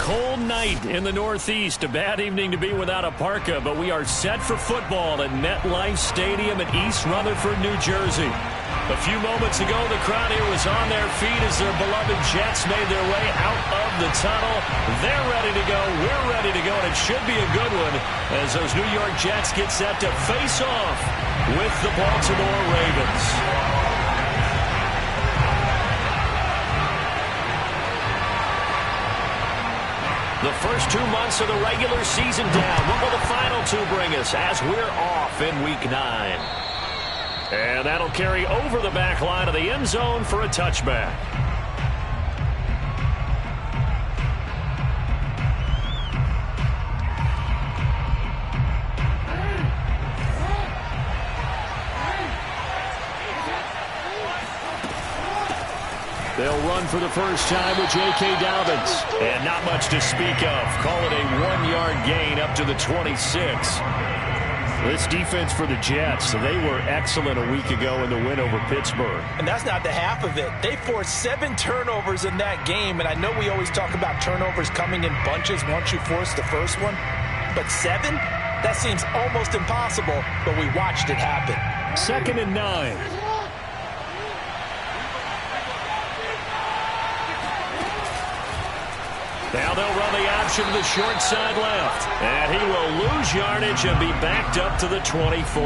cold night in the Northeast. A bad evening to be without a parka, but we are set for football at MetLife Stadium in East Rutherford, New Jersey. A few moments ago, the crowd here was on their feet as their beloved Jets made their way out of the tunnel. They're ready to go. We're ready to go, and it should be a good one as those New York Jets get set to face off with the Baltimore Ravens. The first 2 months of the regular season down. What will the final two bring us as we're off in Week 9? And that'll carry over the back line of the end zone for a touchback. They'll run for the first time with J.K. Dobbins. And not much to speak of. Call it a 1-yard gain up to the 26. This defense for the Jets, they were excellent a week ago in the win over Pittsburgh. And that's not the half of it. They forced 7 turnovers in that game, and I know we always talk about turnovers coming in bunches once you force the first one, but 7? That seems almost impossible, but we watched it happen. 2nd and 9. Now they'll run the option to the short side left. And he will lose yardage and be backed up to the 24.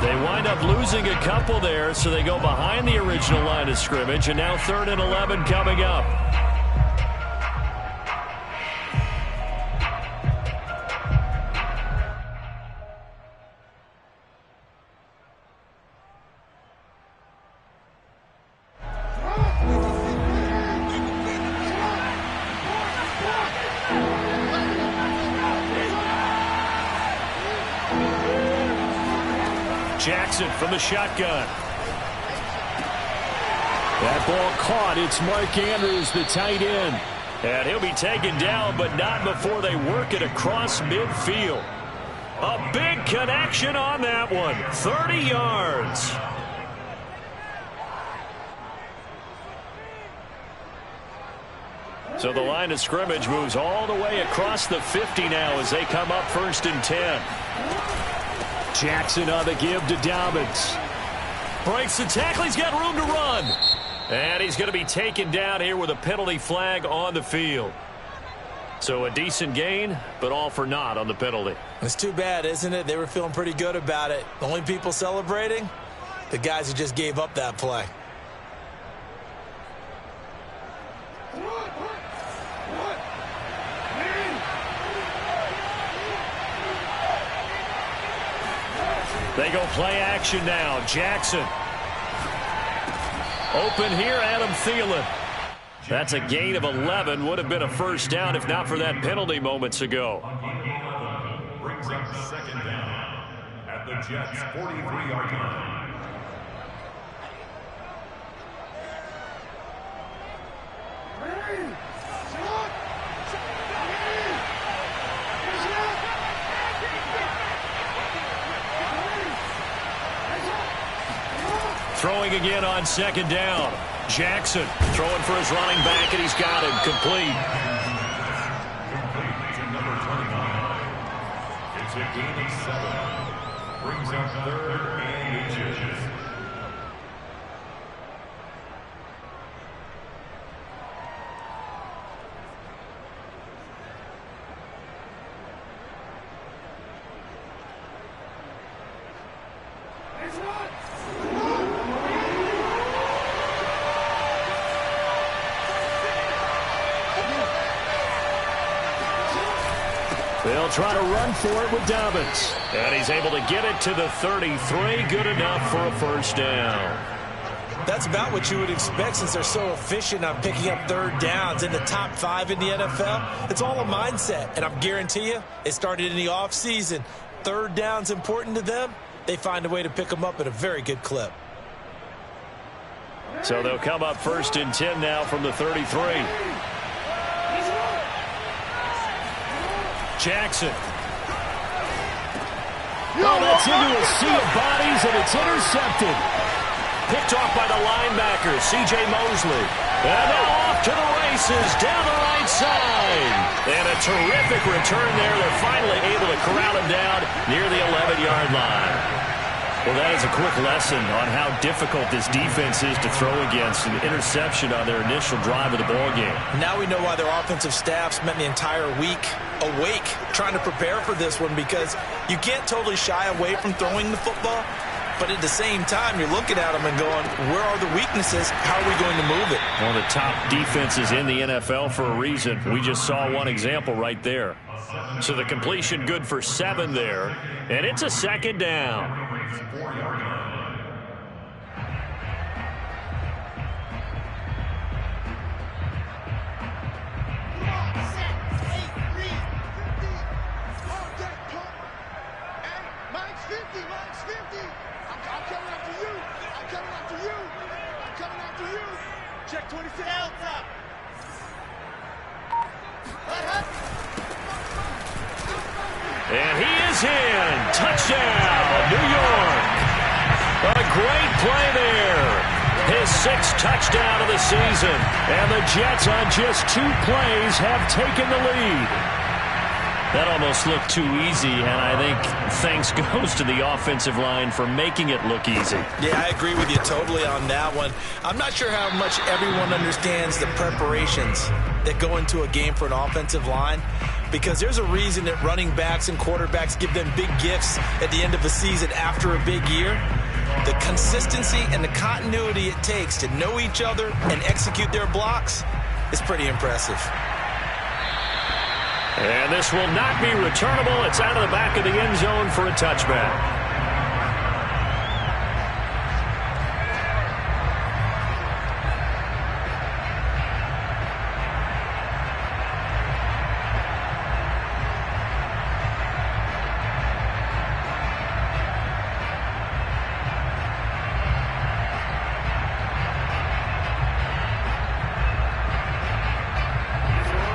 They wind up losing a couple there, so they go behind the original line of scrimmage. And now 3rd and 11 coming up. Jackson from the shotgun. That ball caught. It's Mark Andrews, the tight end. And he'll be taken down, but not before they work it across midfield. A big connection on that one. 30 yards. So the line of scrimmage moves all the way across the 50 now as they come up 1st and 10. Jackson on the give to Dobbins. Breaks the tackle. He's got room to run. And he's going to be taken down here with a penalty flag on the field. So a decent gain, but all for naught on the penalty. It's too bad, isn't it? They were feeling pretty good about it. The only people celebrating, the guys who just gave up that play. They go play action now. Jackson. Open here, Adam Thielen. That's a gain of 11. Would have been a first down if not for that penalty moments ago. Brings up 2nd down at the Jets' 43-yard line. Throwing again on 2nd down. Jackson throwing for his running back, and he's got him complete. Complete to number 29. It's a gain of 7. Brings up 3rd and inches. They'll try to run for it with Dobbins. And he's able to get it to the 33. Good enough for a first down. That's about what you would expect since they're so efficient on picking up 3rd downs in the top 5 in the NFL. It's all a mindset, and I'm guarantee you it started in the offseason. 3rd down's important to them. They find a way to pick them up at a very good clip. So they'll come up 1st and 10 now from the 33. Jackson. Oh, that's into a sea of bodies, and it's intercepted. Picked off by the linebacker, C.J. Mosley. And now off to the races down the right side. And a terrific return there. They're finally able to corral him down near the 11-yard line. Well, that is a quick lesson on how difficult this defense is to throw against. An interception on their initial drive of the ballgame. Now we know why their offensive staff spent the entire week awake trying to prepare for this one, because you can't totally shy away from throwing the football, but at the same time, you're looking at them and going, where are the weaknesses? How are we going to move it? One of the top defenses in the NFL for a reason. We just saw one example right there. So the completion good for 7 there, and it's a second down. Check 26. Up. And he is in. Touchdown, New York. A great play there. His 6th touchdown of the season. And the Jets on just 2 plays have taken the lead. That almost looked too easy, and I think thanks goes to the offensive line for making it look easy. Yeah, I agree with you totally on that one. I'm not sure how much everyone understands the preparations that go into a game for an offensive line, because there's a reason that running backs and quarterbacks give them big gifts at the end of the season after a big year. The consistency and the continuity it takes to know each other and execute their blocks is pretty impressive. And this will not be returnable. It's out of the back of the end zone for a touchback.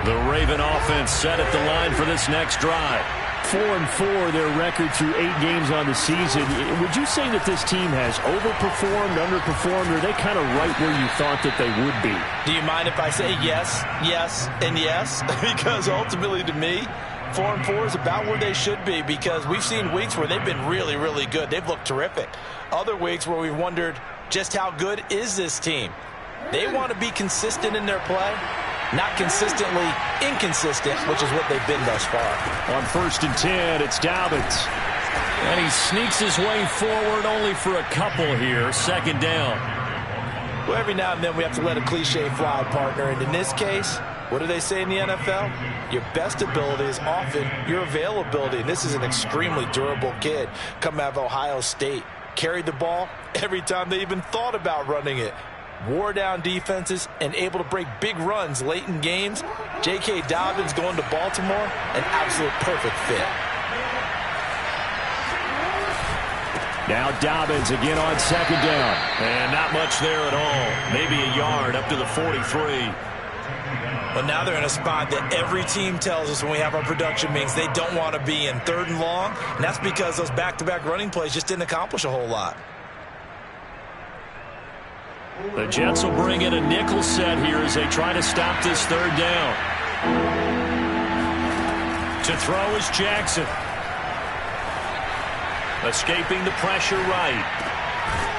The Raven offense set at the line for this next drive. 4-4, their record through 8 games on the season. Would you say that this team has overperformed, underperformed, or are they kind of right where you thought that they would be? Do you mind if I say yes, yes, and yes? Because ultimately to me, 4-4 is about where they should be, because we've seen weeks where they've been really, really good. They've looked terrific. Other weeks where we've wondered just how good is this team. They want to be consistent in their play. Not consistently inconsistent, which is what they've been thus far. On 1st and 10, it's Dobbins. And he sneaks his way forward only for a couple here. 2nd down. Well, every now and then we have to let a cliche fly, partner. And in this case, what do they say in the NFL? Your best ability is often your availability. And this is an extremely durable kid coming out of Ohio State. Carried the ball every time they even thought about running it. Wore down defenses and able to break big runs late in games. J.K. Dobbins going to Baltimore, an absolute perfect fit. Now Dobbins again on 2nd down. And not much there at all. Maybe a yard up to the 43. But now they're in a spot that every team tells us when we have our production meetings they don't want to be in, 3rd and long. And that's because those back-to-back running plays just didn't accomplish a whole lot. The Jets will bring in a nickel set here as they try to stop this 3rd down. To throw is Jackson. Escaping the pressure right.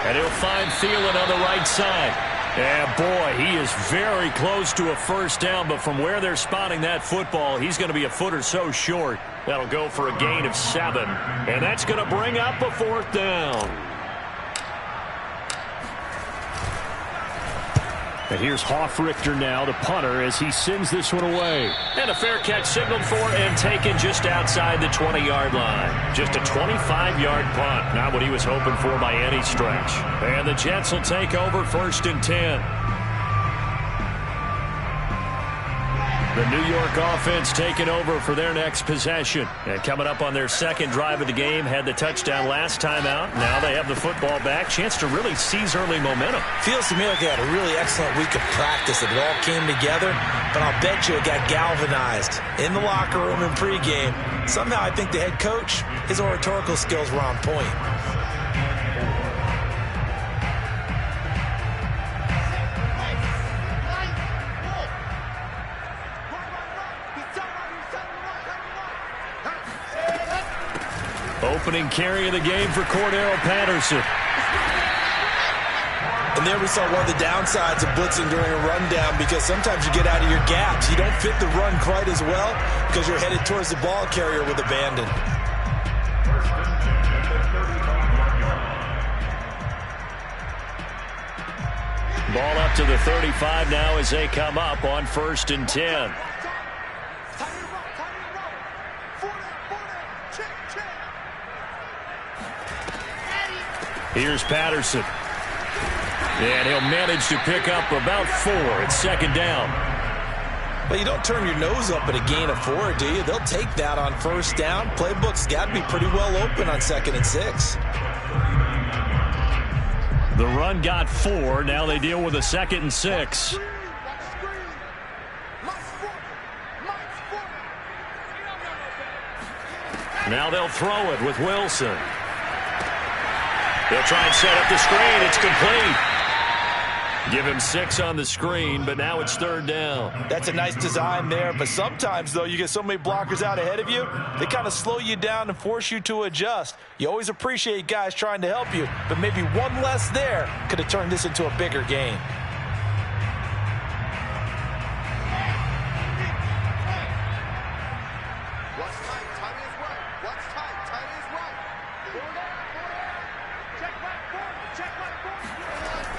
And he'll find Thielen on the right side. And boy, he is very close to a 1st down, but from where they're spotting that football, he's going to be a foot or so short. That'll go for a gain of 7. And that's going to bring up a 4th down. And here's Hoffrichter now, the punter, as he sends this one away. And a fair catch signaled for and taken just outside the 20-yard line. Just a 25-yard punt. Not what he was hoping for by any stretch. And the Jets will take over 1st and 10. The New York offense taking over for their next possession. And coming up on their 2nd drive of the game, had the touchdown last time out. Now they have the football back. Chance to really seize early momentum. Feels to me like they had a really excellent week of practice. It all came together, but I'll bet you it got galvanized in the locker room in pregame. Somehow I think the head coach, his oratorical skills were on point. opening carry of the game for Cordero Patterson. And there we saw one of the downsides of blitzing during a rundown, because sometimes you get out of your gaps. You don't fit the run quite as well because you're headed towards the ball carrier with abandon. Ball up to the 35 now as they come up on 1st and 10. Here's Patterson. And he'll manage to pick up about 4. It's 2nd down. Well, you don't turn your nose up at a gain of 4, do you? They'll take that on 1st down. Playbook's got to be pretty well open on 2nd and 6. The run got 4. Now they deal with a 2nd and 6. Now they'll throw it with Wilson. They'll try and set up the screen. It's complete. Give him 6 on the screen, but now it's 3rd down. That's a nice design there, but sometimes, though, you get so many blockers out ahead of you, they kind of slow you down and force you to adjust. You always appreciate guys trying to help you, but maybe one less there could have turned this into a bigger game.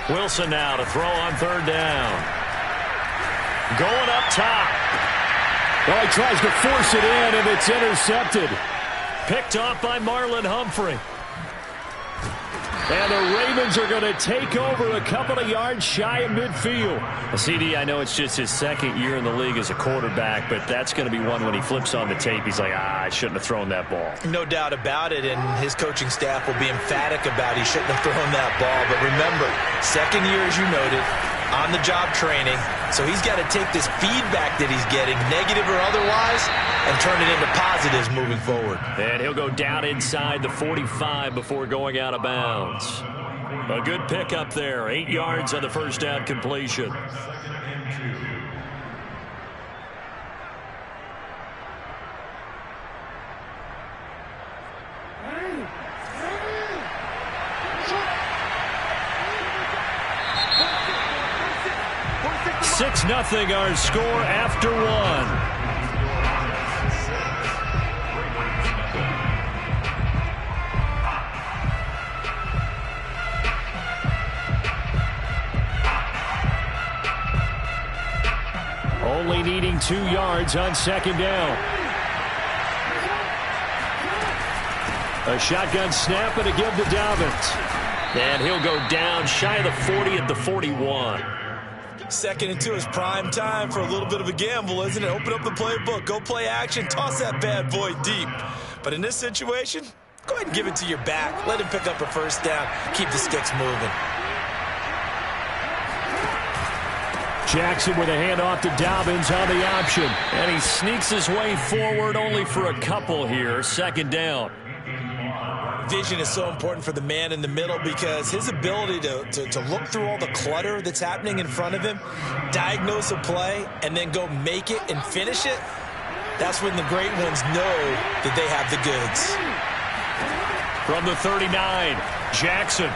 Wilson now to throw on 3rd down. Going up top. Well, he tries to force it in, and it's intercepted. Picked off by Marlon Humphrey. And the Ravens are going to take over a couple of yards shy of midfield. CD, I know it's just his 2nd year in the league as a quarterback, but that's going to be one when he flips on the tape. He's like, I shouldn't have thrown that ball. No doubt about it, and his coaching staff will be emphatic about he shouldn't have thrown that ball. But remember, 2nd year, as you noted, on-the-job training. So he's got to take this feedback that he's getting, negative or otherwise, and turn it into positives moving forward. And he'll go down inside the 45 before going out of bounds. A good pickup there. 8 yards on the 1st down completion. Six nothing our score after 1. Only needing 2 yards on 2nd down. A shotgun snap and a give to Dobbins. And he'll go down shy of the 40 at the 41. 2nd and 2 is prime time for a little bit of a gamble, isn't it? Open up the playbook, go play action, toss that bad boy deep. But in this situation, go ahead and give it to your back. Let him pick up a 1st down. Keep the sticks moving. Jackson with a handoff to Dobbins on the option. And he sneaks his way forward only for a couple here. 2nd down. Vision is so important for the man in the middle because his ability to look through all the clutter that's happening in front of him, diagnose a play, and then go make it and finish it, that's when the great ones know that they have the goods. From the 39, Jackson.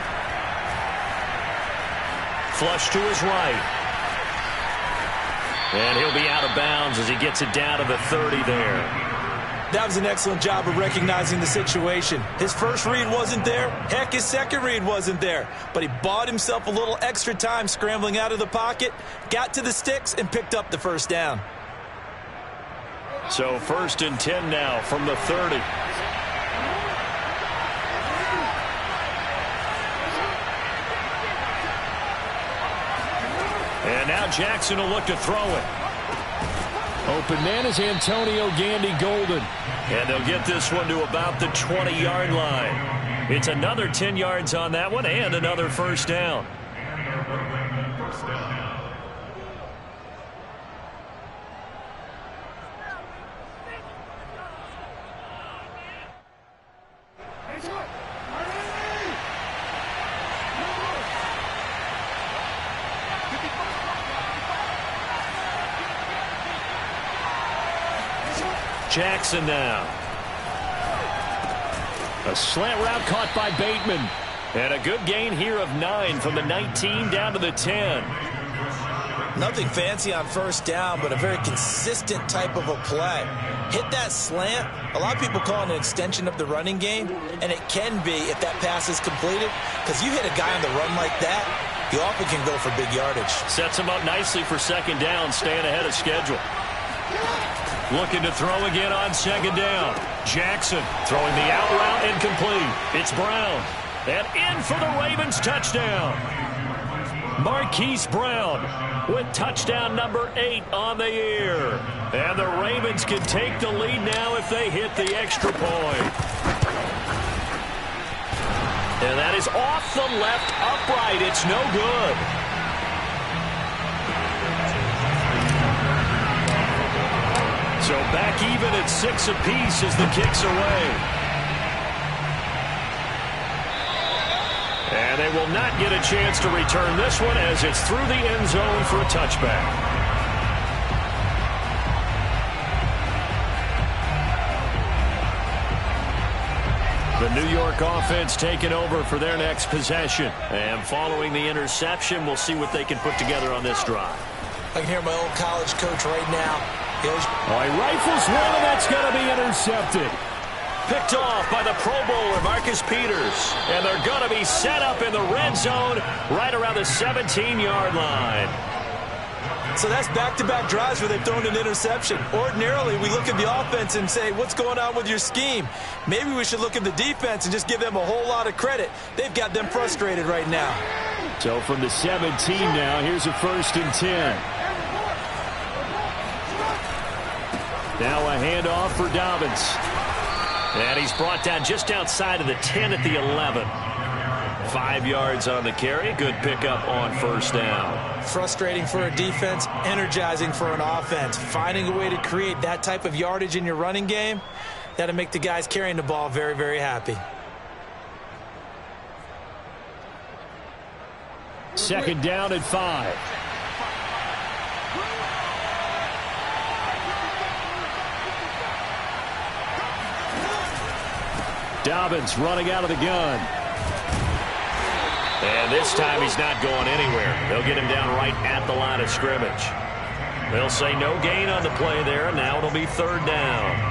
Flush to his right. And he'll be out of bounds as he gets it down to the 30 there. That was an excellent job of recognizing the situation. His first read wasn't there. Heck, his second read wasn't there. But he bought himself a little extra time scrambling out of the pocket, got to the sticks, and picked up the 1st down. So 1st and 10 now from the 30. And now Jackson will look to throw it. Open man is Antonio Gandy Golden. And they'll get this one to about the 20-yard line. It's another 10 yards on that one and another 1st down. Jackson now. A slant route caught by Bateman. And a good gain here of 9 from the 19 down to the 10. Nothing fancy on first down, but a very consistent type of a play. Hit that slant. A lot of people call it an extension of the running game, and it can be if that pass is completed, because you hit a guy on the run like that, you often can go for big yardage. Sets him up nicely for second down, staying ahead of schedule. Looking to throw again on second down. Jackson throwing the out route incomplete. It's Brown. And in for the Ravens touchdown. Marquise Brown with touchdown number 8 on the year. And the Ravens can take the lead now if they hit the extra point. And that is off the left upright. It's no good. So back even at 6 apiece as the kick's away. And they will not get a chance to return this one as it's through the end zone for a touchback. The New York offense taking over for their next possession. And following the interception, we'll see what they can put together on this drive. I can hear my old college coach right now. He rifles one, and that's going to be intercepted. Picked off by the Pro Bowler, Marcus Peters. And they're going to be set up in the red zone right around the 17-yard line. So that's back-to-back drives where they've thrown an interception. Ordinarily, we look at the offense and say, what's going on with your scheme? Maybe we should look at the defense and just give them a whole lot of credit. They've got them frustrated right now. So from the 17 now, here's a 1st and 10. Now a handoff for Dobbins. And he's brought down just outside of the 10 at the 11. 5 yards on the carry. Good pickup on first down. Frustrating for a defense, energizing for an offense. Finding a way to create that type of yardage in your running game, that'll make the guys carrying the ball very, very happy. 2nd down and 5. Dobbins running out of the gun. And this time he's not going anywhere. They'll get him down right at the line of scrimmage. They'll say no gain on the play there. Now it'll be 3rd down.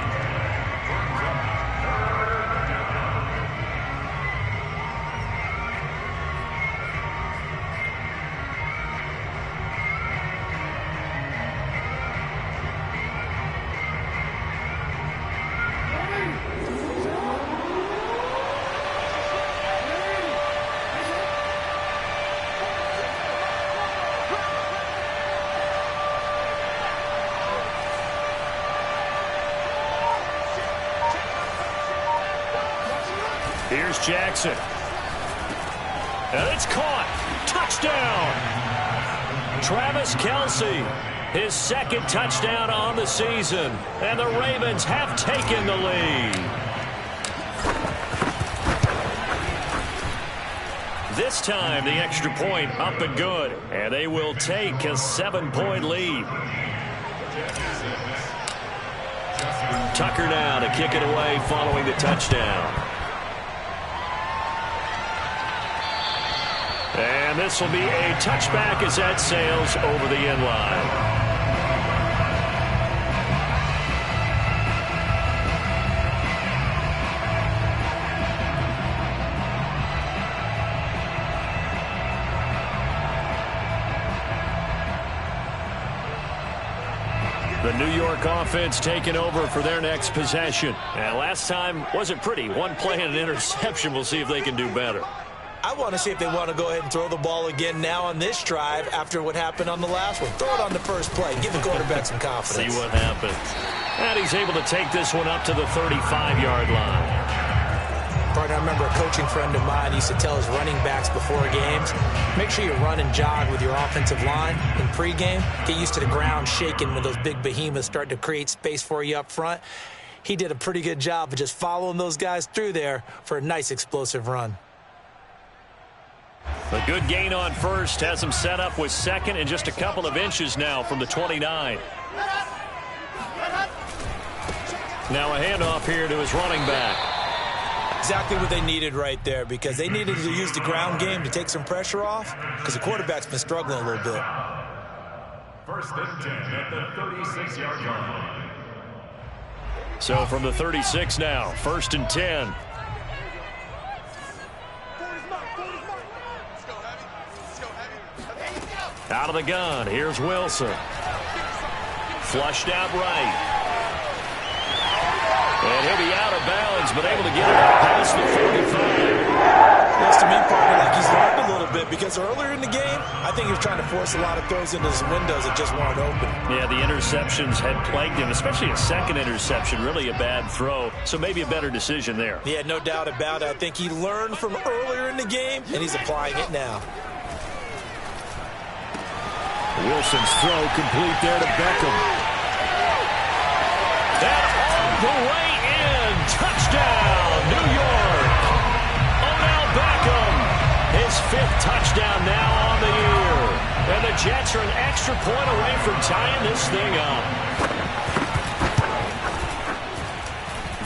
Here's Jackson. And it's caught. Touchdown. Travis Kelce, his 2nd touchdown on the season. And the Ravens have taken the lead. This time the extra point up and good. And they will take a 7-point lead. Tucker now to kick it away following the touchdown. And this will be a touchback as that sails over the end line. The New York offense taking over for their next possession. And last time wasn't pretty. One play and an interception. We'll see if they can do better. I want to see if they want to go ahead and throw the ball again now on this drive after what happened on the last one. Throw it on the first play. Give the quarterback some confidence. See what happens. And he's able to take this one up to the 35-yard line. Partner, I remember a coaching friend of mine used to tell his running backs before games, make sure you run and jog with your offensive line in pregame. Get used to the ground shaking when those big behemoths start to create space for you up front. He did a pretty good job of just following those guys through there for a nice explosive run. A good gain on first has him set up with 2nd and just a couple of inches now from the 29. Now a handoff here to his running back. Exactly what they needed right there, because they needed to use the ground game to take some pressure off, because the quarterback's been struggling a little bit. First and 10 at the 36-yard line. So from the 36 now, first and 10. Out of the gun, here's Wilson. Flushed out right. And he'll be out of bounds, but able to get it out past the 45. Looks to me, partner, like he's learned a little bit, because earlier in the game, I think he was trying to force a lot of throws into some windows that just weren't open. Yeah, the interceptions had plagued him, especially a second interception, really a bad throw. So maybe a better decision there. Yeah, no doubt about it. I think he learned from earlier in the game, and he's applying it now. Wilson's throw complete there to Beckham. And all the way in. Touchdown, New York. Odell Beckham. His 5th touchdown now on the year. And the Jets are an extra point away from tying this thing up.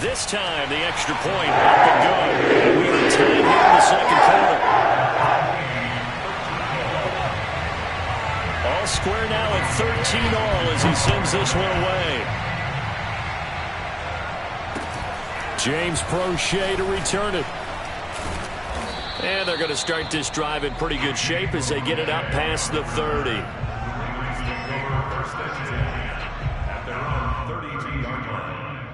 This time, the extra point up and good. We are tied here in the second quarter. All square now at 13 all as he sends this one away. James Prochet to return it. And they're going to start this drive in pretty good shape as they get it up past the 30. At their own 32-yard line.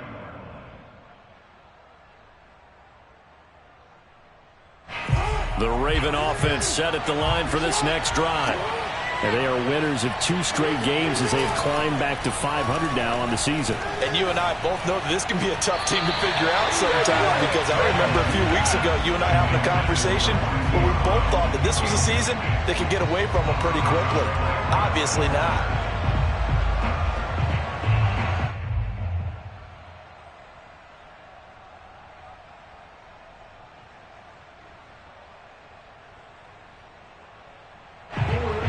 The Raven offense set at the line for this next drive. And they are winners of 2 straight games as they have climbed back to 500 now on the season. And you and I both know that this can be a tough team to figure out sometimes, because I remember a few weeks ago you and I having a conversation where we both thought that this was a season that could get away from them pretty quickly. Obviously not.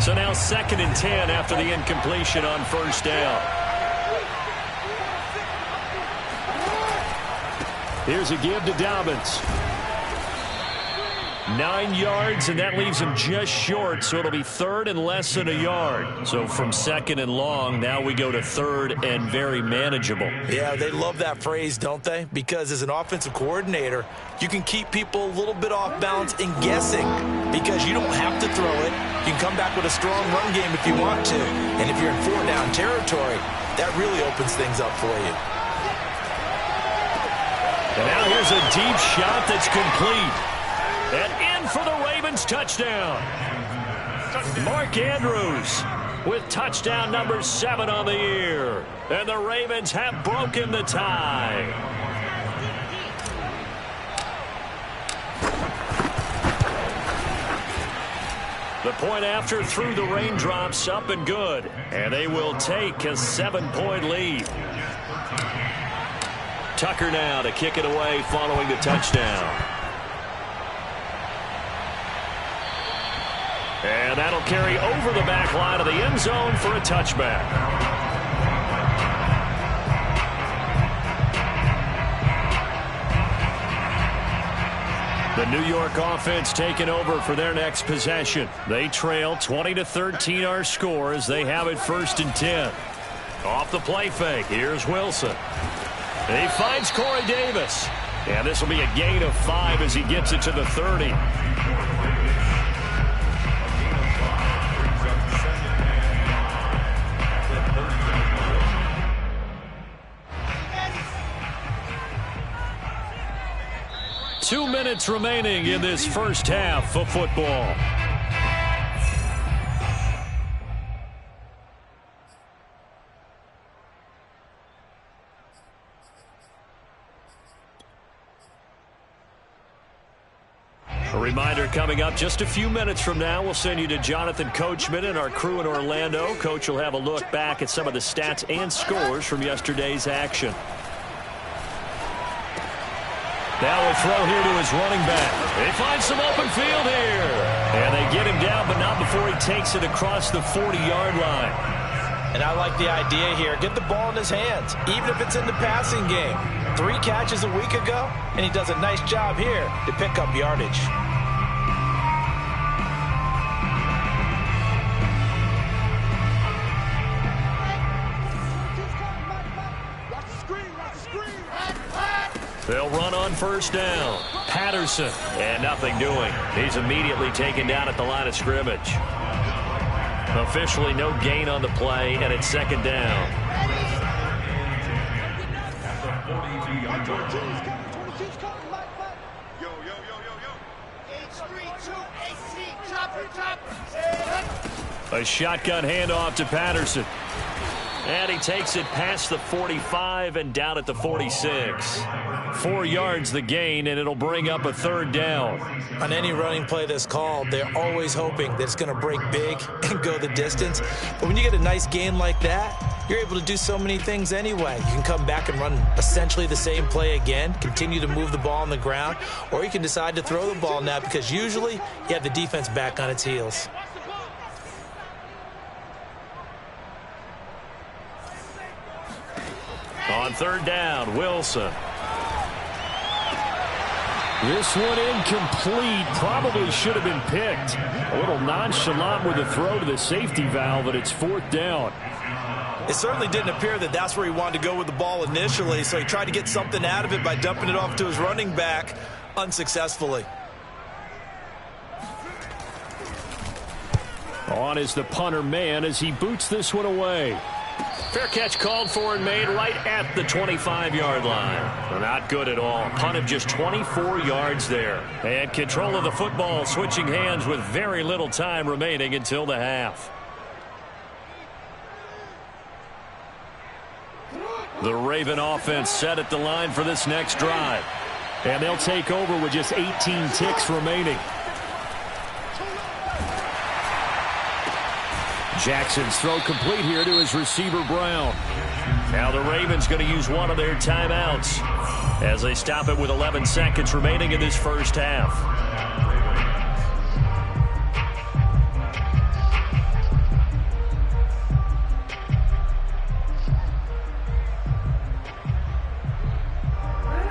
So now 2nd and 10 after the incompletion on first down. Here's a give to Dobbins. 9 yards, and that leaves him just short, so it'll be 3rd and less than a yard. So from 2nd and long, now we go to 3rd and very manageable. Yeah, they love that phrase, don't they? Because as an offensive coordinator, you can keep people a little bit off balance and guessing, because you don't have to throw it. You can come back with a strong run game if you want to. And if you're in 4-down territory, that really opens things up for you. And now here's a deep shot that's complete. And in for the Ravens touchdown. Mark Andrews with touchdown number 7 on the year. And the Ravens have broken the tie. The point after through the raindrops, up and good. And they will take a 7-point lead. Tucker now to kick it away following the touchdown. And that'll carry over the back line of the end zone for a touchback. The New York offense taking over for their next possession. They trail 20-13 our score as they have it 1st and 10. Off the play fake, here's Wilson. He finds Corey Davis. And this will be a gain of 5 as he gets it to the 30. Two minutes remaining in this first half of football. A reminder coming up just a few minutes from now, we'll send you to Jonathan Coachman and our crew in Orlando. Coach will have a look back at some of the stats and scores from yesterday's action. Now a throw here to his running back. They find some open field here. And they get him down, but not before he takes it across the 40-yard line. And I like the idea here. Get the ball in his hands, even if it's in the passing game. 3 catches a week ago, and he does a nice job here to pick up yardage. They'll run on first down. Patterson. And nothing doing. He's immediately taken down at the line of scrimmage. Officially no gain on the play, and it's second down. A shotgun handoff to Patterson. And he takes it past the 45 and down at the 46. 4 yards the gain, and it'll bring up a third down. On any running play that's called, they're always hoping that it's going to break big and go the distance. But when you get a nice gain like that, you're able to do so many things anyway. You can come back and run essentially the same play again, continue to move the ball on the ground, or you can decide to throw the ball now because usually you have the defense back on its heels. On third down, Wilson. This one incomplete. Probably should have been picked. A little nonchalant with a throw to the safety valve, but it's fourth down. It certainly didn't appear that that's where he wanted to go with the ball initially, so he tried to get something out of it by dumping it off to his running back unsuccessfully. On is the punter man as he boots this one away. Fair catch called for and made right at the 25-yard line. Not good at all. Punt of just 24 yards there. And control of the football switching hands with very little time remaining until the half. The Raven offense set at the line for this next drive. And they'll take over with just 18 ticks remaining. Jackson's throw complete here to his receiver, Brown. Now the Ravens going to use one of their timeouts as they stop it with 11 seconds remaining in this first half.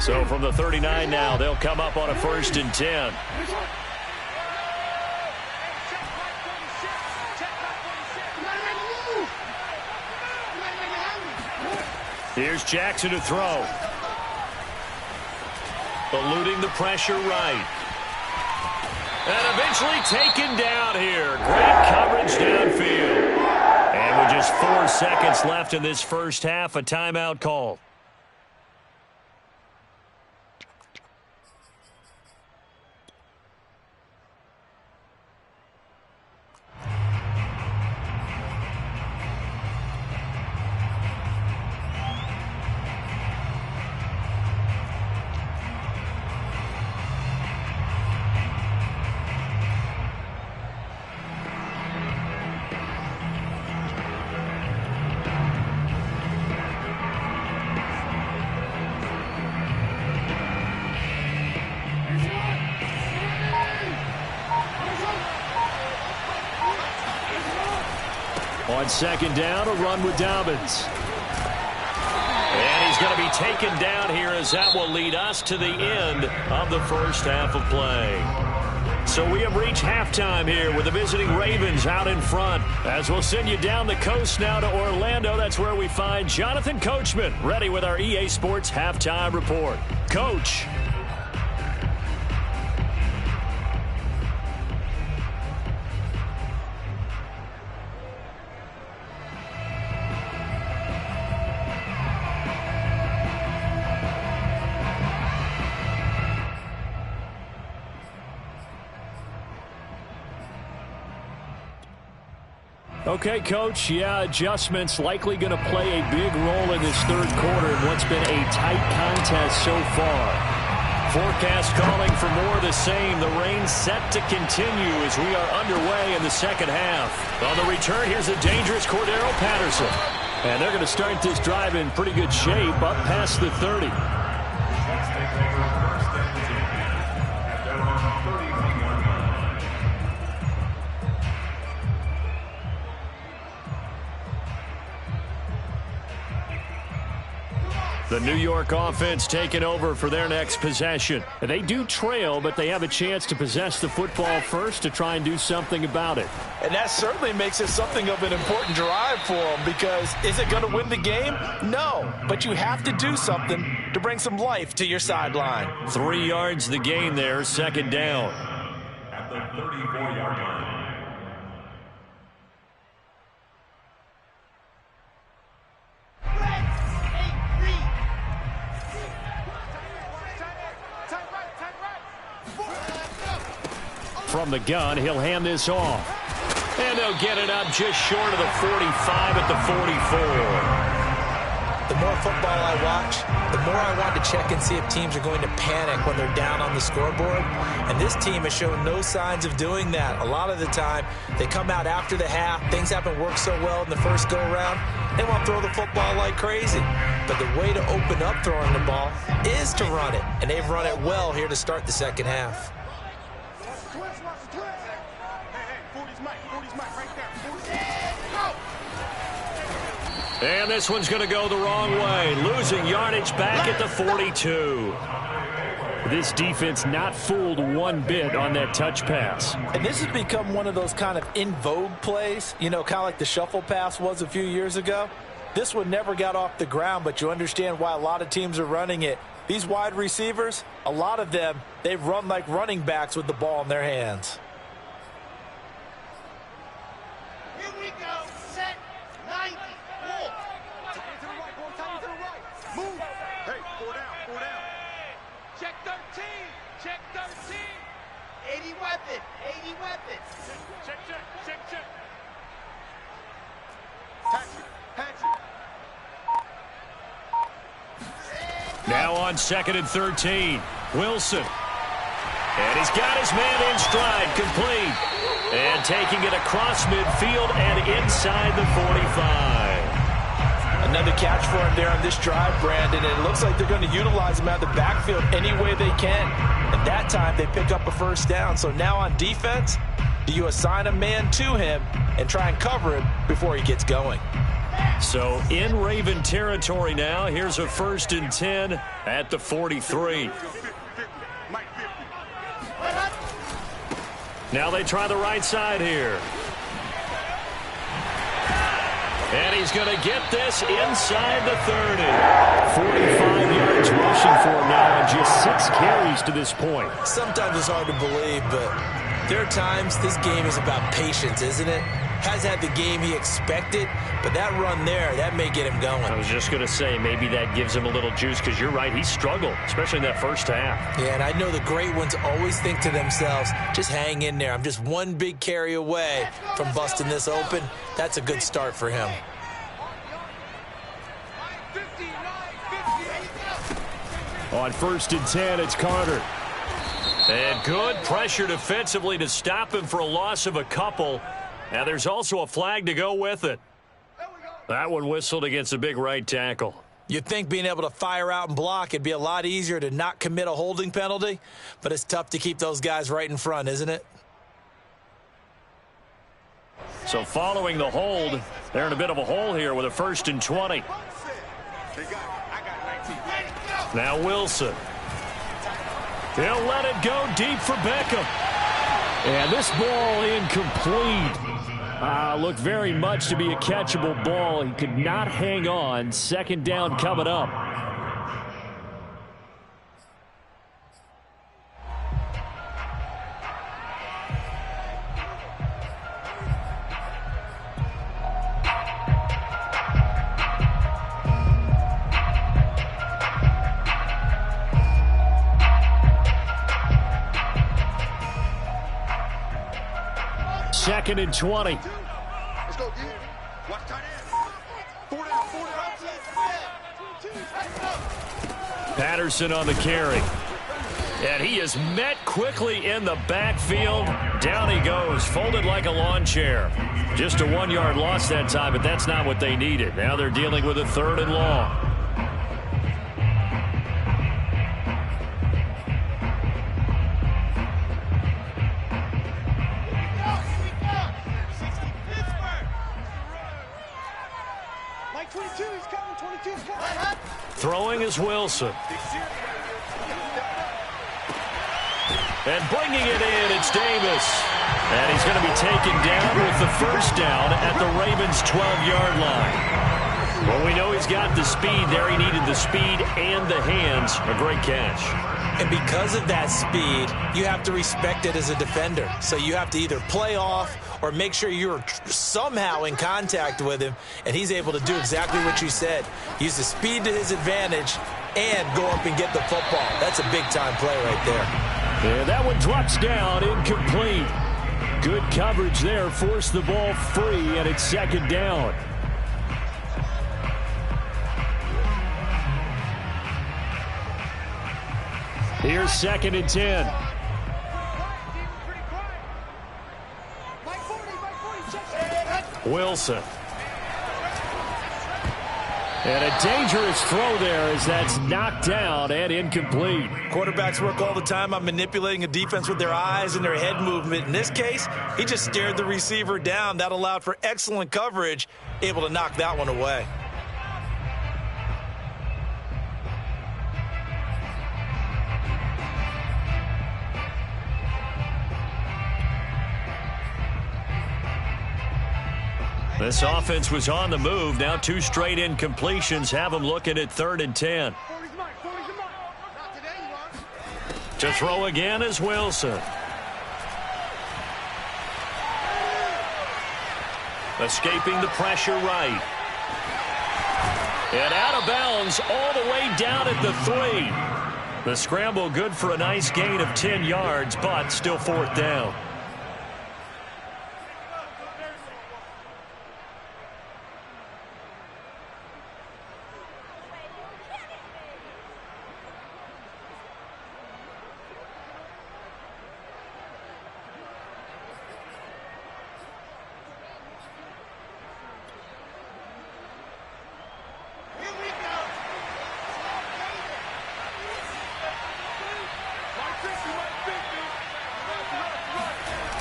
So from the 39 now, they'll come up on a 1st and 10. Here's Jackson to throw. Eluding the pressure right. And eventually taken down here. Great coverage downfield. And with just 4 seconds left in this first half, a timeout call. On second down, a run with Dobbins. And he's going to be taken down here as that will lead us to the end of the first half of play. So we have reached halftime here with the visiting Ravens out in front. As we'll send you down the coast now to Orlando, that's where we find Jonathan Coachman ready with our EA Sports Halftime Report. Coach. Okay, Coach, adjustments likely going to play a big role in this third quarter in what's been a tight contest so far. Forecast calling for more of the same. The rain set to continue as we are underway in the second half. On the return, here's a dangerous Cordero Patterson. And they're going to start this drive in pretty good shape up past the 30. New York offense taking over for their next possession. They do trail, but they have a chance to possess the football first to try and do something about it. And that certainly makes it something of an important drive for them, because is it going to win the game? No, but you have to do something to bring some life to your sideline. 3 yards the gain there, 2nd down. At the 34-yard line. From the gun, he'll hand this off. And they'll get it up just short of the 45 at the 44. The more football I watch, the more I want to check and see if teams are going to panic when they're down on the scoreboard. And this team has shown no signs of doing that. A lot of the time, they come out after the half. Things haven't worked so well in the first go-around. They want to throw the football like crazy. But the way to open up throwing the ball is to run it. And they've run it well here to start the second half. And this one's going to go the wrong way. Losing yardage back at the 42. This defense not fooled one bit on that touch pass. And this has become one of those kind of in vogue plays, you know, kind of like the shuffle pass was a few years ago. This one never got off the ground, but you understand why a lot of teams are running it. These wide receivers, a lot of them, they've run like running backs with the ball in their hands. Here we go. Set. 90. Move. Hey, 4 down, 4 down. Check 13. Check 13. 80 weapon. 80 weapon. Check. Patch it. Now on 2nd and 13. Wilson. And he's got his man in stride, complete. And taking it across midfield and inside the 45. Another catch for him there on this drive, Brandon, and it looks like they're going to utilize him out of the backfield any way they can. At that time, they pick up a first down. So now on defense, do you assign a man to him and try and cover him before he gets going? So in Raven territory now, here's a 1st and 10 at the 43. Now they try the right side here. And he's going to get this inside the 30. 45 yards rushing for him now and just 6 carries to this point. Sometimes it's hard to believe, but there are times this game is about patience, isn't it? Has had the game he expected, but that run there, that may get him going. I was just going to say, maybe that gives him a little juice, because you're right, he struggled, especially in that first half. Yeah, and I know the great ones always think to themselves, just hang in there. I'm just one big carry away from busting this open. That's a good start for him. On 1st and 10, it's Carter. And good pressure defensively to stop him for a loss of a couple. Now there's also a flag to go with it. That one whistled against a big right tackle. You'd think being able to fire out and block, it'd be a lot easier to not commit a holding penalty, but it's tough to keep those guys right in front, isn't it? So following the hold, they're in a bit of a hole here with a 1st and 20. Now Wilson. He'll let it go deep for Beckham. And this ball incomplete. Looked very much to be a catchable ball. He could not hang on. 2nd down coming up. Second and 20. Let's go, D. Watch tight end. 4 down. Patterson on the carry. And he is met quickly in the backfield. Down he goes, folded like a lawn chair. Just a 1-yard loss that time, but that's not what they needed. Now they're dealing with a 3rd and long. Throwing is Wilson. And bringing it in, it's Davis. And he's going to be taken down with the first down at the Ravens' 12-yard line. Well, we know he's got the speed there. He needed the speed and the hands. A great catch. And because of that speed, you have to respect it as a defender. So you have to either play off or make sure you're somehow in contact with him, and he's able to do exactly what you said. Use the speed to his advantage and go up and get the football. That's a big-time play right there. And that one drops down, incomplete. Good coverage there, forced the ball free, and it's second down. Here's 2nd and 10. Wilson. And a dangerous throw there as that's knocked down and incomplete. Quarterbacks work all the time on manipulating a defense with their eyes and their head movement. In this case, he just stared the receiver down. That allowed for excellent coverage, able to knock that one away. This offense was on the move. Now 2 straight incompletions have them looking at 3rd and 10. To throw again is Wilson. Escaping the pressure right. And out of bounds all the way down at the 3. The scramble good for a nice gain of 10 yards, but still 4th down.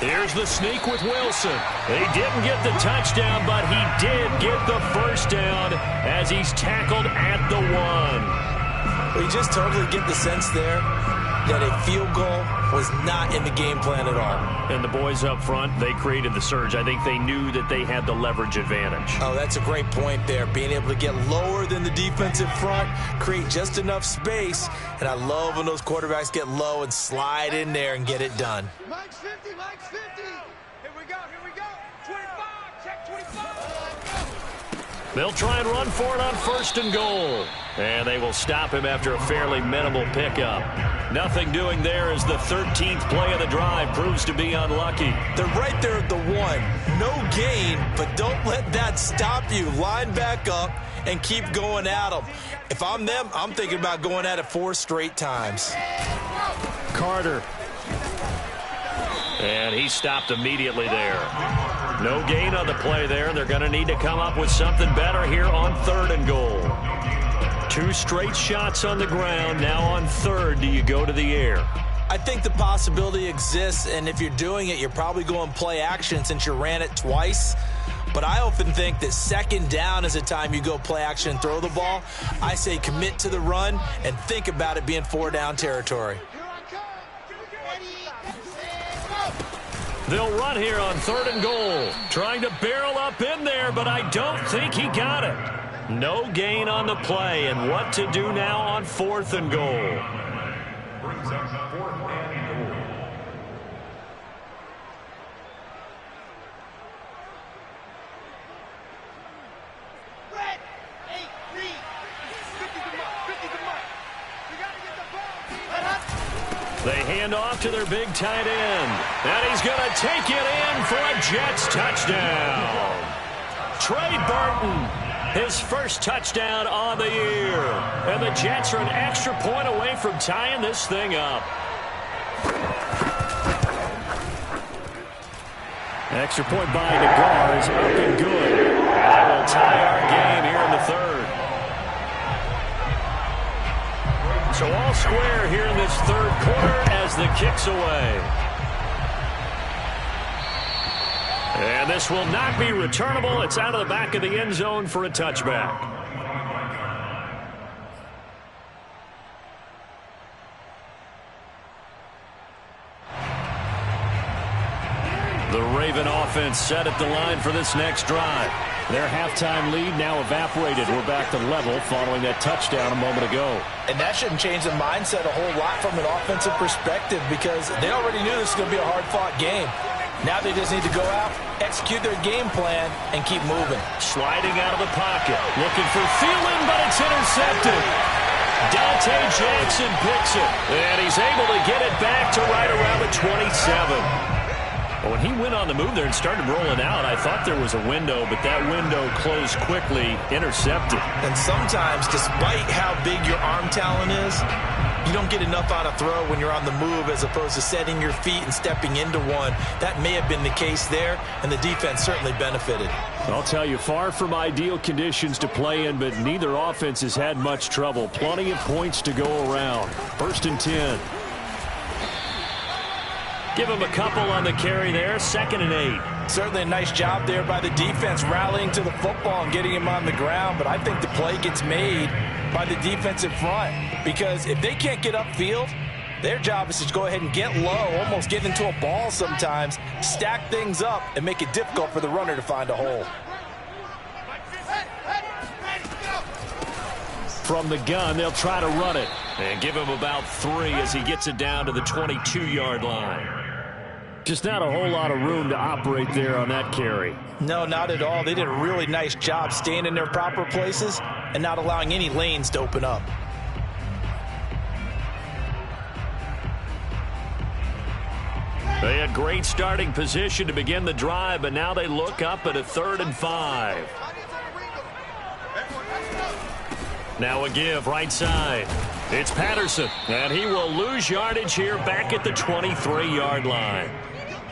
Here's the sneak with Wilson. He didn't get the touchdown, but he did get the first down as he's tackled at the 1. Well, you just totally get the sense there that a field goal was not in the game plan at all. And the boys up front, they created the surge. I think they knew that they had the leverage advantage. Oh, that's a great point there. Being able to get lower than the defensive front, create just enough space. And I love when those quarterbacks get low and slide in there and get it done. Mike's 50, Mike's 50. Here we go, 25, check 25. They'll try and run for it on 1st and goal. And they will stop him after a fairly minimal pickup. Nothing doing there as the 13th play of the drive proves to be unlucky. They're right there at the 1. No gain, but don't let that stop you. Line back up and keep going at them. If I'm them, I'm thinking about going at it 4 straight times. Carter. And he stopped immediately there. No gain on the play there. They're going to need to come up with something better here on 3rd and goal. 2 straight shots on the ground. Now on 3rd, do you go to the air? I think the possibility exists, and if you're doing it, you're probably going play action since you ran it twice. But I often think that 2nd down is a time you go play action and throw the ball. I say commit to the run and think about it being 4-down territory. They'll run here on 3rd and goal. Trying to barrel up in there, but I don't think he got it. No gain on the play, and what to do now on 4th and goal. Brings up 4th and goal. Red, 8, read. 50 the mark, 50 the mark. We got to get the ball. They hand off to their big tight end. And he's going to take it in for a Jets touchdown. Trey Burton, his first touchdown on the year. And the Jets are an extra point away from tying this thing up. Extra point by DeGar is up and good. That will tie our game here in the 3rd. So all square here in this 3rd quarter as the kick's away. And this will not be returnable. It's out of the back of the end zone for a touchback. The Raven offense set at the line for this next drive. Their halftime lead now evaporated. We're back to level following that touchdown a moment ago. And that shouldn't change the mindset a whole lot from an offensive perspective because they already knew this was going to be a hard-fought game. Now they just need to go out, execute their game plan, and keep moving. Sliding out of the pocket. Looking for Thielen, but it's intercepted. Dante Jackson picks it. And he's able to get it back to right around the 27. When he went on the move there and started rolling out, I thought there was a window, but that window closed quickly, intercepted. And sometimes, despite how big your arm talent is, you don't get enough on a throw when you're on the move as opposed to setting your feet and stepping into one. That may have been the case there, and the defense certainly benefited. I'll tell you, far from ideal conditions to play in, but neither offense has had much trouble. Plenty of points to go around. 1st and 10. Give him a couple on the carry there. 2nd and 8. Certainly a nice job there by the defense rallying to the football and getting him on the ground, but I think the play gets made by the defensive front because if they can't get upfield, their job is to go ahead and get low, almost get into a ball sometimes, stack things up, and make it difficult for the runner to find a hole. From the gun, they'll try to run it. And give him about 3 as he gets it down to the 22-yard line. Just not a whole lot of room to operate there on that carry. No, not at all. They did a really nice job staying in their proper places and not allowing any lanes to open up. They had great starting position to begin the drive, but now they look up at a 3rd and 5. Now a give right side. It's Patterson, and he will lose yardage here back at the 23-yard line.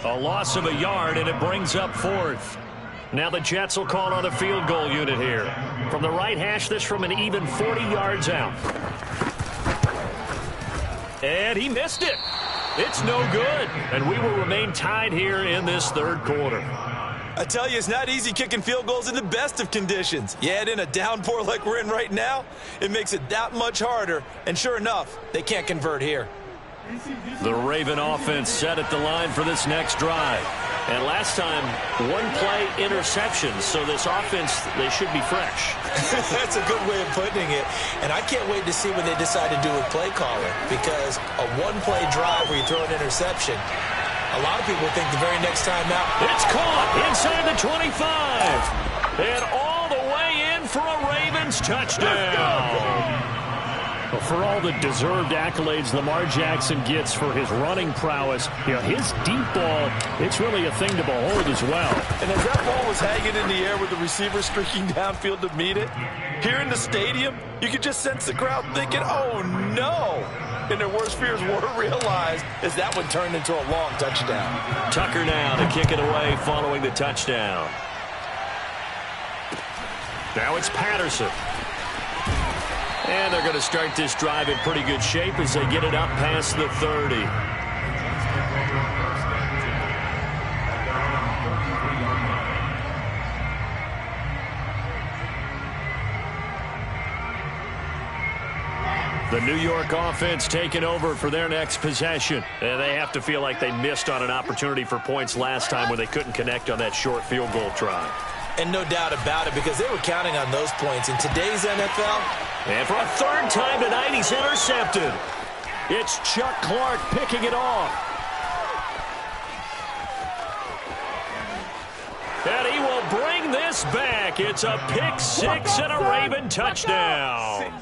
A loss of a yard, and it brings up 4th. Now the Jets will call on the field goal unit here. From the right hash, this from an even 40 yards out. And he missed it. It's no good, and we will remain tied here in this 3rd quarter. I tell you, it's not easy kicking field goals in the best of conditions. You add in a downpour like we're in right now, it makes it that much harder. And sure enough, they can't convert here. The Raven offense set at the line for this next drive. And last time, 1-play interception, so this offense, they should be fresh. That's a good way of putting it. And I can't wait to see what they decide to do with play calling, because a 1-play drive where you throw an interception, a lot of people think the very next time out. It's caught inside the 25. And all the way in for a Ravens touchdown. Well, for all the deserved accolades Lamar Jackson gets for his running prowess, you know, his deep ball, it's really a thing to behold as well. And as that ball was hanging in the air with the receiver streaking downfield to meet it, here in the stadium, you could just sense the crowd thinking, oh, no. And their worst fears were realized as that one turned into a long touchdown. Tucker now to kick it away following the touchdown. Now it's Patterson. And they're going to start this drive in pretty good shape as they get it up past the 30. The New York offense taking over for their next possession. And they have to feel like they missed on an opportunity for points last time when they couldn't connect on that short field goal try. And no doubt about it, because they were counting on those points. In today's NFL, and for a 3rd time tonight, he's intercepted. It's Chuck Clark picking it off. And he will bring this back. It's a pick 6 and a Raven touchdown.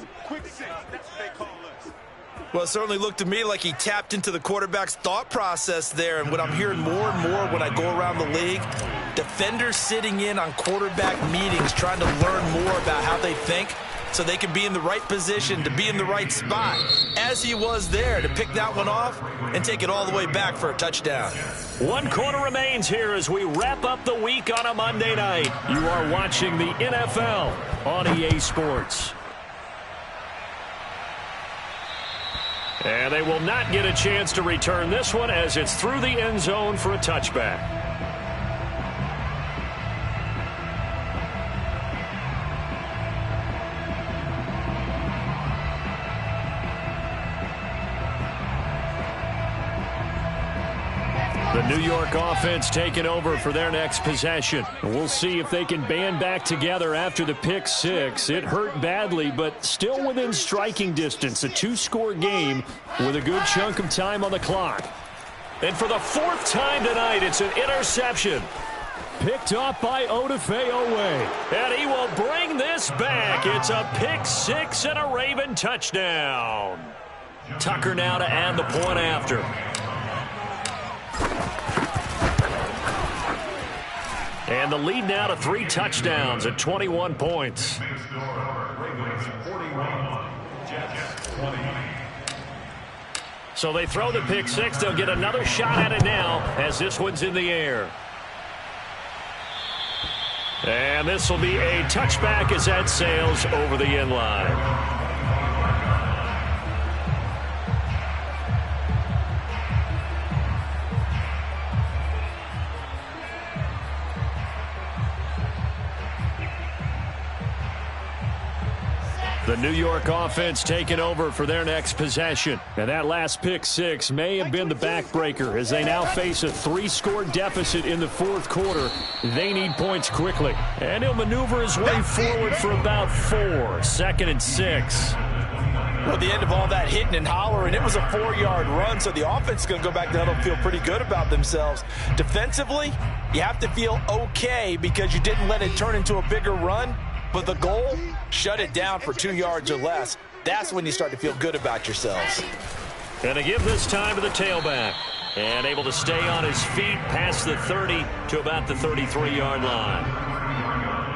Well, it certainly looked to me like he tapped into the quarterback's thought process there. And what I'm hearing more and more when I go around the league, defenders sitting in on quarterback meetings trying to learn more about how they think so they can be in the right position to be in the right spot, as he was there to pick that one off and take it all the way back for a touchdown. 1 quarter remains here as we wrap up the week on a Monday night. You are watching the NFL on EA Sports. And they will not get a chance to return this one as it's through the end zone for a touchback. The New York offense taking over for their next possession. We'll see if they can band back together after the pick six. It hurt badly, but still within striking distance. A two-score game with a good chunk of time on the clock. And for the fourth time tonight, it's an interception. Picked up by Odafe-Oweh. And he will bring this back. It's a pick six and a Raven touchdown. Tucker now to add the point after. And the lead now to 3 touchdowns at 21 points. So they throw the pick six. They'll get another shot at it now as this one's in the air. And this will be a touchback as that sails over the end line. The New York offense taking over for their next possession. And that last pick six may have been the backbreaker as they now face a 3-score deficit in the fourth quarter. They need points quickly. And he'll maneuver his way forward for about 4. 2nd and 6. Well, the end of all that hitting and hollering, it was a 4-yard run, so the offense is going to go back down and feel pretty good about themselves. Defensively, you have to feel okay because you didn't let it turn into a bigger run. But the goal, shut it down for 2 yards or less. That's when you start to feel good about yourselves. Going to give this time to the tailback. And able to stay on his feet past the 30 to about the 33-yard line.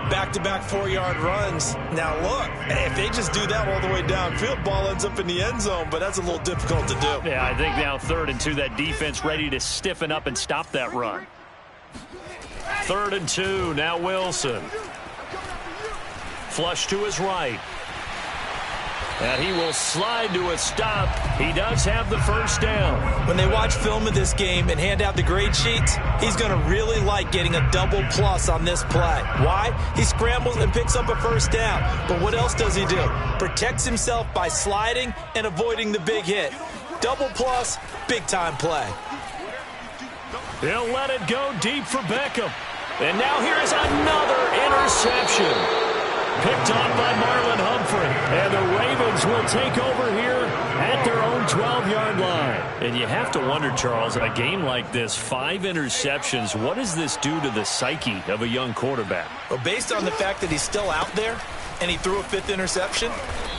Back-to-back 4-yard runs. Now, look, if they just do that all the way downfield, ball ends up in the end zone, but that's a little difficult to do. Yeah, I think now 3rd and 2, that defense ready to stiffen up and stop that run. 3rd and 2, now Wilson. Flush to his right. And he will slide to a stop. He does have the first down. When they watch film of this game and hand out the grade sheets, he's going to really like getting a double plus on this play. Why? He scrambles and picks up a first down. But what else does he do? Protects himself by sliding and avoiding the big hit. Double plus, big-time play. He'll let it go deep for Beckham. And now here is another interception. Picked off by Marlon Humphrey. And the Ravens will take over here at their own 12-yard line. And you have to wonder, Charles, a game like this, 5 interceptions, what does this do to the psyche of a young quarterback? Well, based on the fact that he's still out there and he threw a 5th interception,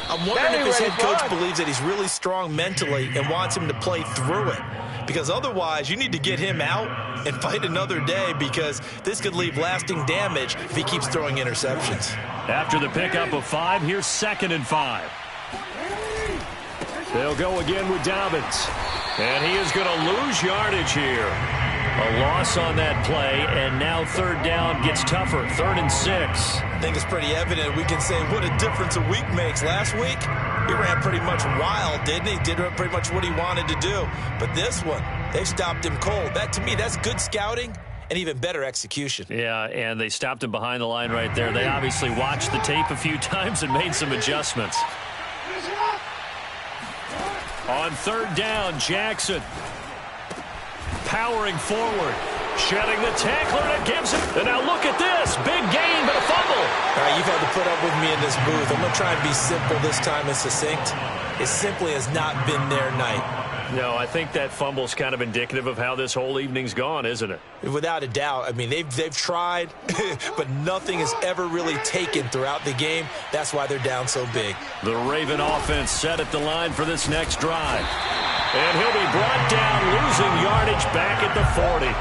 I'm wondering if his head coach believes that he's really strong mentally and wants him to play through it. Because otherwise, you need to get him out and fight another day because this could leave lasting damage if he keeps throwing interceptions. After the pickup of 5, here's 2nd and 5. They'll go again with Dobbins. And he is going to lose yardage here. A loss on that play, and now 3rd down gets tougher. 3rd and 6. I think it's pretty evident. We can say what a difference a week makes. Last week, he ran pretty much wild, didn't he? Did pretty much what he wanted to do. But this one, they've stopped him cold. That, to me, that's good scouting and even better execution. Yeah, and they stopped him behind the line right there. They obviously watched the tape a few times and made some adjustments. On 3rd down, Jackson powering forward, shedding the tackler, and it gives him. And now look at this, big gain, but a fumble. All right, you've had to put up with me in this booth. I'm going to try and be simple this time and succinct. It simply has not been their night. No, I think that fumble's kind of indicative of how this whole evening's gone, isn't it? Without a doubt. I mean, they've tried, but nothing has ever really taken throughout the game. That's why they're down so big. The Raven offense set at the line for this next drive. And he'll be brought down, losing yardage back at the 40.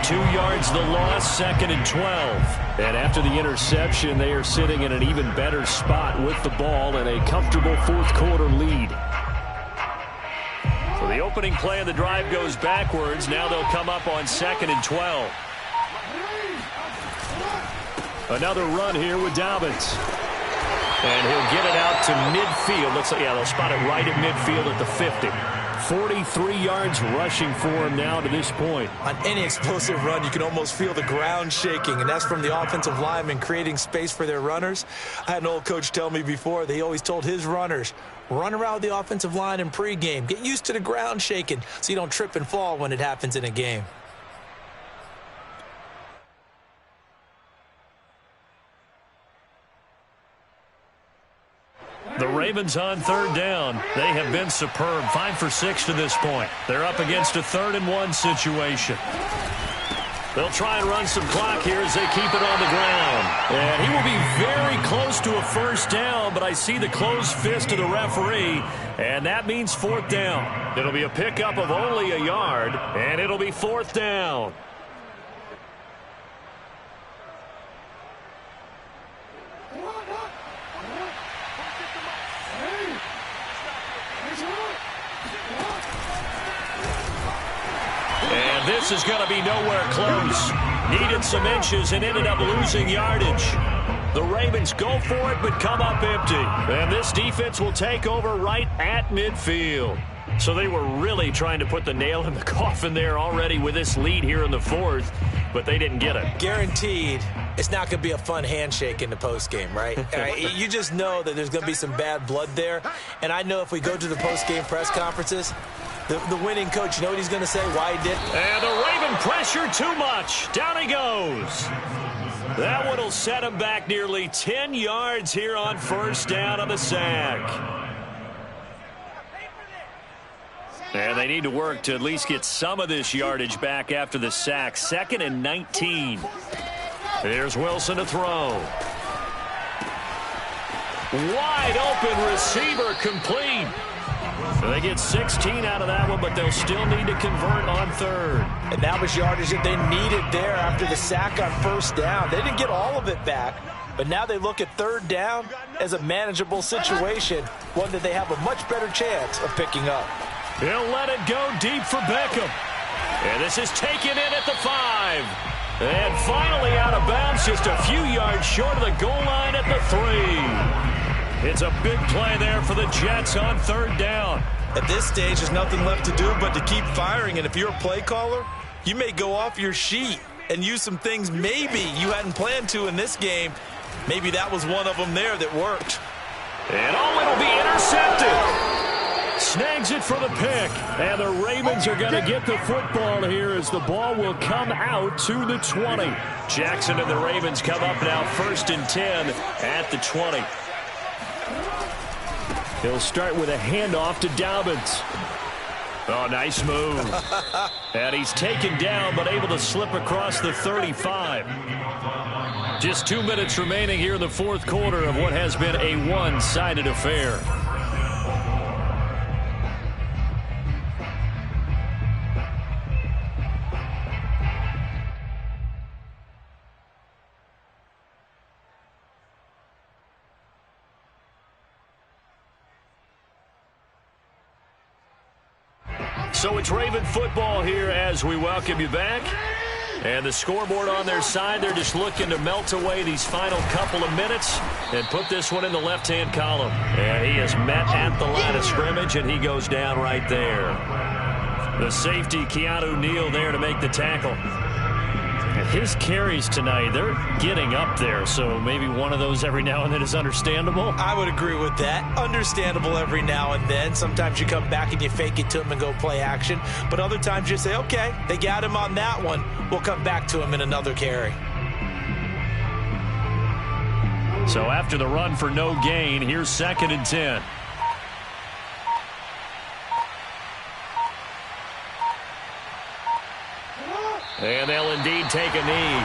2 yards the loss, 2nd and 12. And after the interception, they are sitting in an even better spot with the ball and a comfortable fourth quarter lead. So the opening play of the drive goes backwards. Now they'll come up on 2nd and 12. Another run here with Dobbins. And he'll get it out to midfield. Looks like, yeah, they'll spot it right at midfield at the 50. 43 yards rushing for him now to this point. On any explosive run, you can almost feel the ground shaking, and that's from the offensive linemen creating space for their runners. I had an old coach tell me before, they always told his runners, run around the offensive line in pregame. Get used to the ground shaking so you don't trip and fall when it happens in a game. Ravens on third down. They have been superb. 5 for 6 to this point. They're up against a 3rd-and-1 situation. They'll try and run some clock here as they keep it on the ground. And he will be very close to a first down, but I see the closed fist of the referee, and that means 4th down. It'll be a pickup of only a yard, and it'll be 4th down. And this is going to be nowhere close. Needed some inches and ended up losing yardage. The Ravens go for it but come up empty. And this defense will take over right at midfield. So they were really trying to put the nail in the coffin there already with this lead here in the 4th, but they didn't get it. Guaranteed it's not going to be a fun handshake in the postgame, right? You just know that there's going to be some bad blood there. And I know if we go to the postgame press conferences, the winning coach, you know what he's going to say, why he did? And the Raven pressure too much. Down he goes. That one will set him back nearly 10 yards here on first down on the sack. And they need to work to at least get some of this yardage back after the sack. 2nd and 19. Here's Wilson to throw. Wide open receiver complete. So they get 16 out of that one, but they'll still need to convert on 3rd. And that was yardage that they needed there after the sack on first down. They didn't get all of it back, but now they look at 3rd down as a manageable situation, one that they have a much better chance of picking up. He'll let it go deep for Beckham. And this is taken in at the 5. And finally out of bounds, just a few yards short of the goal line at the 3. It's a big play there for the Jets on 3rd down. At this stage, there's nothing left to do but to keep firing. And if you're a play caller, you may go off your sheet and use some things maybe you hadn't planned to in this game. Maybe that was one of them there that worked. And it'll be intercepted. Snags it for the pick. And the Ravens are going to get the football here as the ball will come out to the 20. Jackson and the Ravens come up now 1st and 10 at the 20. He'll start with a handoff to Dobbins. Oh, nice move. And he's taken down but able to slip across the 35. Just 2 minutes remaining here in the 4th quarter of what has been a one-sided affair. So it's Raven football here as we welcome you back. And the scoreboard on their side, they're just looking to melt away these final couple of minutes and put this one in the left-hand column. And he is met at the line of scrimmage, and he goes down right there. The safety, Keanu Neal, there to make the tackle. His carries tonight, they're getting up there, so maybe one of those every now and then is understandable. I would agree with that. Understandable every now and then. Sometimes you come back and you fake it to him and go play action. But other times you say, okay, they got him on that one. We'll come back to him in another carry. So after the run for no gain, here's 2nd and 10. And they'll indeed take a knee.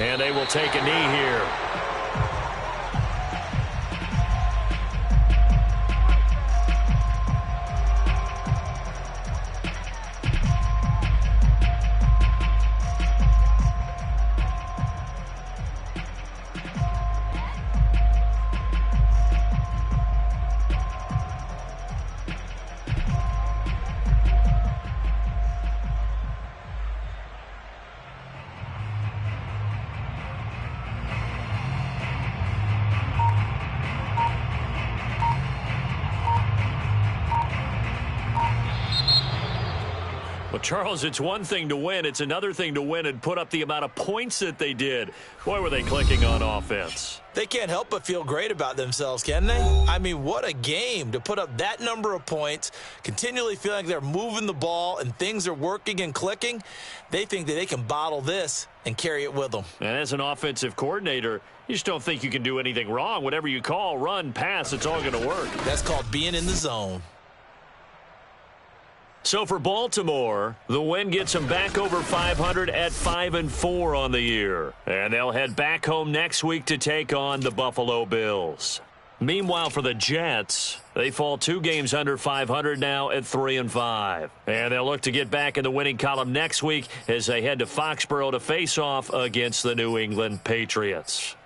And they will take a knee here. Charles, it's one thing to win. It's another thing to win and put up the amount of points that they did. Boy, were they clicking on offense. They can't help but feel great about themselves, can they? I mean, what a game to put up that number of points, continually feeling like they're moving the ball and things are working and clicking. They think that they can bottle this and carry it with them. And as an offensive coordinator, you just don't think you can do anything wrong. Whatever you call, run, pass, it's all going to work. That's called being in the zone. So for Baltimore, the win gets them back over 500 at 5-4 on the year. And they'll head back home next week to take on the Buffalo Bills. Meanwhile, for the Jets, they fall 2 games under 500 now at 3-5. And they'll look to get back in the winning column next week as they head to Foxborough to face off against the New England Patriots.